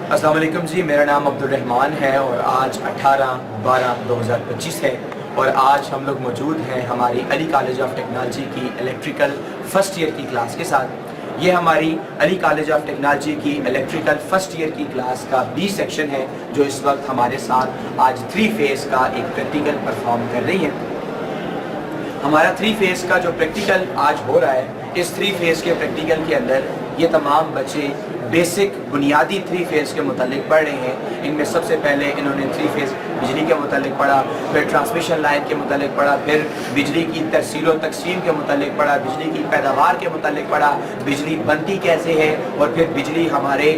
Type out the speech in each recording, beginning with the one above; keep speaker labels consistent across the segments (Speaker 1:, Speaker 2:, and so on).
Speaker 1: अस्सलाम वालेकुम जी, मेरा नाम अब्दुर्रहमान है और आज 18/12/2025 है और आज हम लोग मौजूद हैं हमारी अली कॉलेज ऑफ टेक्नोलॉजी की इलेक्ट्रिकल फर्स्ट ईयर की क्लास के साथ। ये हमारी अली कॉलेज ऑफ टेक्नोलॉजी की इलेक्ट्रिकल फर्स्ट ईयर की क्लास का बी सेक्शन है, जो इस वक्त हमारे साथ आज 3 फेज़ का एक प्रैक्टिकल परफॉर्म कर रही है। हमारा 3 फेज़ का जो प्रैक्टिकल आज हो रहा है, इस 3 फेज़ के प्रैक्टिकल के अंदर ये तमाम बच्चे बेसिक बुनियादी 3 फेज़ के मुतालिक पढ़ रहे हैं। इनमें सबसे पहले इन्होंने 3 फेज़ बिजली के मुतालिक पढ़ा, फिर ट्रांसमिशन लाइन के मुतालिक पढ़ा, फिर बिजली की तरसील व तकसीम के मुतालिक पढ़ा, बिजली की पैदावार के मुतालिक पढ़ा, बिजली बनती कैसे है, और फिर बिजली हमारे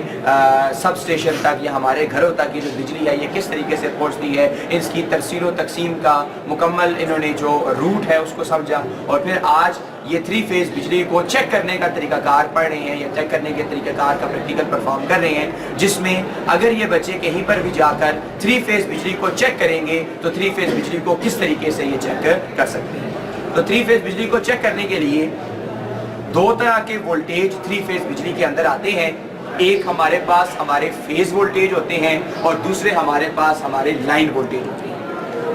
Speaker 1: सब स्टेशन तक या हमारे घरों तक ये जो बिजली है ये किस तरीके से पहुँचती है, इसकी तरसील व तकसीम का मुकम्मल इन्होंने जो रूट है उसको समझा। और फिर आज ये 3 फेज़ बिजली को चेक करने का तरीकाकार पढ़ रहे हैं या चेक करने के तरीकाकार का प्रैक्टिकल परफॉर्म कर रहे हैं, जिसमें अगर ये बच्चे कहीं पर भी जाकर 3 फेज़ बिजली को चेक करेंगे तो 3 फेज़ बिजली को किस तरीके से ये चेक कर सकते हैं। तो 3 फेज़ बिजली को चेक करने के लिए 2 तरह के वोल्टेज 3 फेज़ बिजली के अंदर आते हैं। एक हमारे पास हमारे फेज़ वोल्टेज होते हैं और दूसरे हमारे पास हमारे लाइन वोल्टेज होते हैं।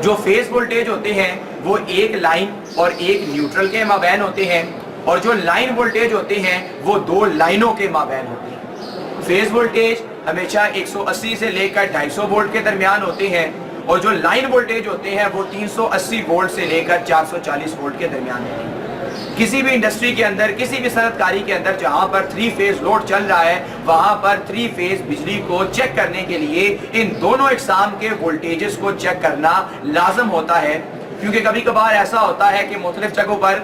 Speaker 1: जो फेज़ वोल्टेज होते हैं वो एक लाइन और एक न्यूट्रल के माबैन होते हैं, और जो लाइन वोल्टेज होते हैं वो 2 लाइनों के माबैन होते हैं। फेज़ वोल्टेज हमेशा 180 से लेकर 250 वोल्ट के दरमियान होते हैं, और जो लाइन वोल्टेज होते हैं वो 380 वोल्ट से लेकर 440 वोल्ट के दरमियान होते हैं। किसी भी इंडस्ट्री के अंदर, किसी भी सनअतकारी के अंदर जहां पर 3 फेज़ लोड चल रहा है, वहां पर 3 फेज़ बिजली को चेक करने के लिए इन दोनों इकसाम के वोल्टेजेस को चेक करना लाजम होता है। क्योंकि कभी कभार ऐसा होता है कि मुख्तलिफ जगहों पर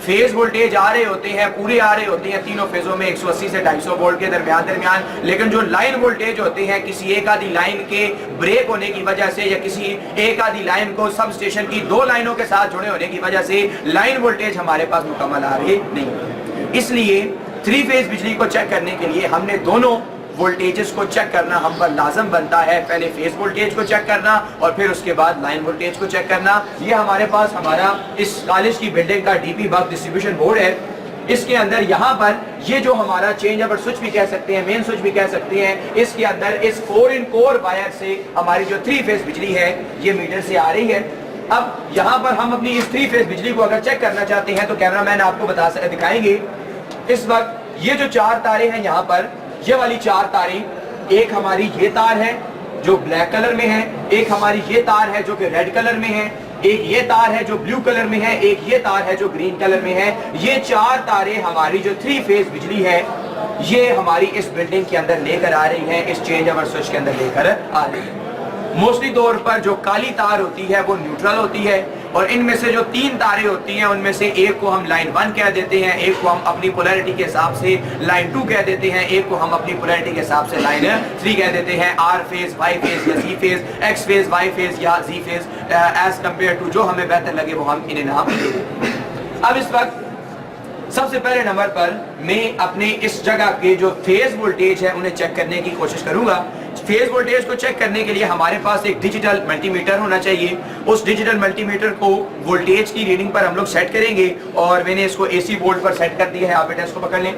Speaker 1: फेज़ वोल्टेज आ रहे होते हैं, पूरे आ रहे होते हैं तीनों फेज़ों में 180 से 250 वोल्ट के दरमियान, लेकिन जो लाइन वोल्टेज होते हैं किसी एक आधी लाइन के ब्रेक होने की वजह से या किसी एक आधी लाइन को सब स्टेशन की 2 लाइनों के साथ जुड़े होने की वजह से लाइन वोल्टेज हमारे पास मुकम्मल आ रहे नहीं। इसलिए 3 फेज़ बिजली को चेक करने के लिए हमने दोनों वोल्टेजेस को चेक करना हम पर लाजम बनता है। पहले फेज़ वोल्टेज को चेक करना और फिर उसके बाद लाइन वोल्टेज को चेक करना। ये हमारे पास हमारा इस कॉलेज की बिल्डिंग का डीपी बल्ब डिस्ट्रीब्यूशन बोर्ड है। इसके अंदर यहाँ पर ये जो हमारा चेंज ओवर स्विच भी कह सकते हैं, मेन स्विच भी कह सकते हैं, इसके अंदर इस 4 इन कोर वायर से हमारी जो 3 फेज़ बिजली है ये मीटर से आ रही है। अब यहाँ पर हम अपनी इस 3 फेज़ बिजली को अगर चेक करना चाहते हैं तो कैमरामैन आपको दिखाएंगे। इस वक्त ये जो 4 तारे हैं यहाँ पर, ये वाली 4 तारें, एक हमारी ये तार है जो ब्लैक कलर में है, एक हमारी ये तार है जो कि रेड कलर में है, एक ये तार है जो ब्लू कलर में है, एक ये तार है जो ग्रीन कलर में है। ये 4 तारें हमारी जो 3 फेज़ बिजली है ये हमारी इस बिल्डिंग के अंदर लेकर आ रही है, इस चेंज ओवर स्विच के अंदर लेकर आ रही है। मोस्टली तौर पर जो काली तार होती है वो न्यूट्रल होती है, और इनमें से जो 3 तारें होती हैं उनमें से एक को हम लाइन 1 कह देते हैं, एक को हम अपनी पोलैरिटी के हिसाब से लाइन 2 कह देते हैं, एक को हम अपनी पोलैरिटी के हिसाब से लाइन 3 कह देते हैं। आर फेज़, वाई फेज़ या G phase, X phase, Y phase या G phase, as compare to जो हमें बेहतर लगे वो हम इन्हें नाम दे देते हैं। अब इस वक्त सबसे पहले नंबर पर मैं अपने इस जगह के जो फेज़ वोल्टेज है उन्हें चेक करने की कोशिश करूंगा। फेज़ वोल्टेज को चेक करने के लिए हमारे पास एक डिजिटल मल्टीमीटर होना चाहिए। उस डिजिटल मल्टीमीटर को वोल्टेज की रीडिंग पर हम लोग सेट करेंगे, और मैंने इसको AC बोर्ड पर सेट कर दिया है। आप बेटा इसको पकड़ लें।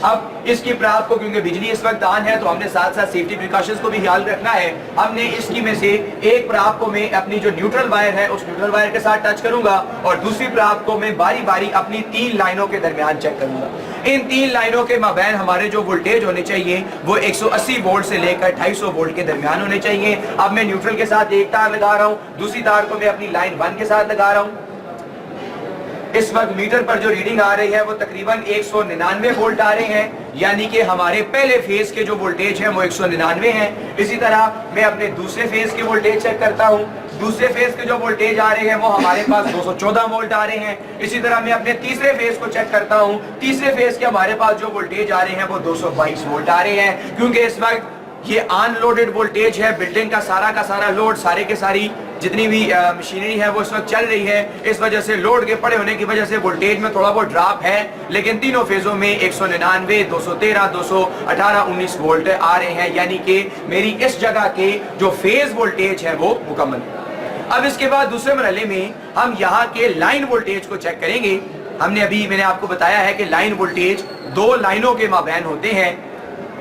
Speaker 1: अब इसकी प्राप्त को, क्योंकि बिजली इस वक्त ऑन है तो हमने साथ साथ सेफ्टी प्रिकॉशंस को भी ख्याल रखना है। हमने इसकी में से एक प्राप्त को मैं अपनी जो न्यूट्रल वायर है उस न्यूट्रल वायर के साथ टच करूंगा, और दूसरी प्राप्त को मैं बारी बारी अपनी 3 लाइनों के दरमियान चेक करूंगा। इन 3 लाइनों के माबैन हमारे जो वोल्टेज होने चाहिए वो 180 वोल्ट से लेकर 250 वोल्ट के दरमियान होने चाहिए। अब मैं न्यूट्रल के साथ एक तार लगा रहा हूँ, दूसरी तार को मैं अपनी लाइन 1 के साथ लगा रहा हूँ। इस वक्त मीटर पर जो रीडिंग आ रही है वो तकरीबन 199 वोल्ट आ रहे हैं, यानी कि हमारे पहले फेज के जो वोल्टेज है वो 199 है। इसी तरह मैं अपने दूसरे फेज के वोल्टेज चेक करता हूँ। दूसरे फेज के जो वोल्टेज आ रहे हैं वो हमारे पास 214 वोल्ट आ रहे हैं। इसी तरह मैं अपने तीसरे फेज को चेक करता हूँ। तीसरे फेज के हमारे पास जो वोल्टेज आ रहे हैं वो 222 वोल्ट आ रहे हैं, क्योंकि इस वक्त ये अनलोडेड वोल्टेज है। बिल्डिंग का सारा लोड, सारे के सारी जितनी भी मशीनरी है वो इस वक्त चल रही है। इस वजह से लोड के पड़े होने की वजह से वोल्टेज में थोड़ा बहुत ड्रॉप है, लेकिन तीनों फेजों में 199, 213, 218, 19 वोल्ट आ रहे हैं, यानी कि मेरी इस जगह के जो फेज वोल्टेज है वो मुकम्मल है। अब इसके बाद दूसरे मरहले में हम यहाँ के लाइन वोल्टेज को चेक करेंगे। मैंने आपको बताया है कि लाइन वोल्टेज 2 लाइनों के माबैन होते हैं।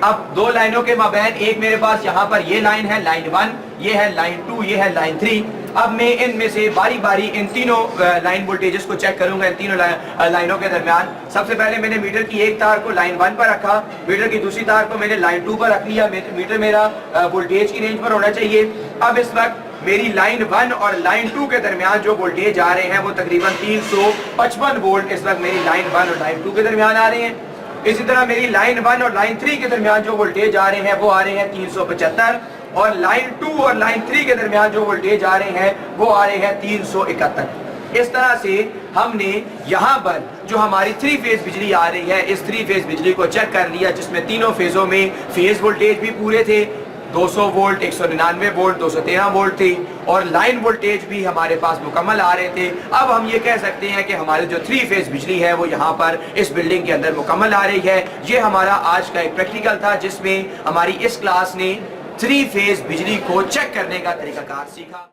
Speaker 1: अब दो लाइनों के माबैन एक मेरे पास यहाँ पर ये लाइन है, लाइन 1, ये है लाइन 2, ये है लाइन 3। अब मैं इनमें से बारी बारी इन तीनों लाइन वोल्टेजेस को चेक करूंगा, इन तीनों लाइनों के दरमियान। सबसे पहले मैंने मीटर की एक तार को लाइन 1 पर रखा, मीटर की दूसरी तार को मैंने लाइन 2 पर रख लिया। मीटर मेरा वोल्टेज की रेंज पर होना चाहिए। अब इस वक्त मेरी लाइन 1 और लाइन 2 के दरमियान जो वोल्टेज आ रहे हैं वो तकरीबन 355 वोल्ट इस वक्त मेरी लाइन 1 और लाइन 2 के दरमियान आ रहे हैं। इसी तरह मेरी लाइन 1 और लाइन 3 के दरमियान जो वोल्टेज आ रहे हैं वो आ रहे हैं 375, और लाइन 2 और लाइन 3 के दरमियान जो वोल्टेज आ रहे हैं वो आ रहे हैं 371। इस तरह से हमने यहाँ पर जो हमारी 3 फेज बिजली आ रही है, इस 3 फेज बिजली को चेक कर लिया, जिसमें तीनों फेजों में फेज वोल्टेज भी पूरे थे, 200 वोल्ट, 199 वोल्ट, 213 वोल्ट थी, और लाइन वोल्टेज भी हमारे पास मुकम्मल आ रहे थे। अब हम ये कह सकते हैं कि हमारी जो 3 फेज बिजली है वो यहाँ पर इस बिल्डिंग के अंदर मुकम्मल आ रही है। ये हमारा आज का एक प्रैक्टिकल था जिसमें हमारी इस क्लास ने 3 फेज बिजली को चेक करने का तरीकाकार सीखा।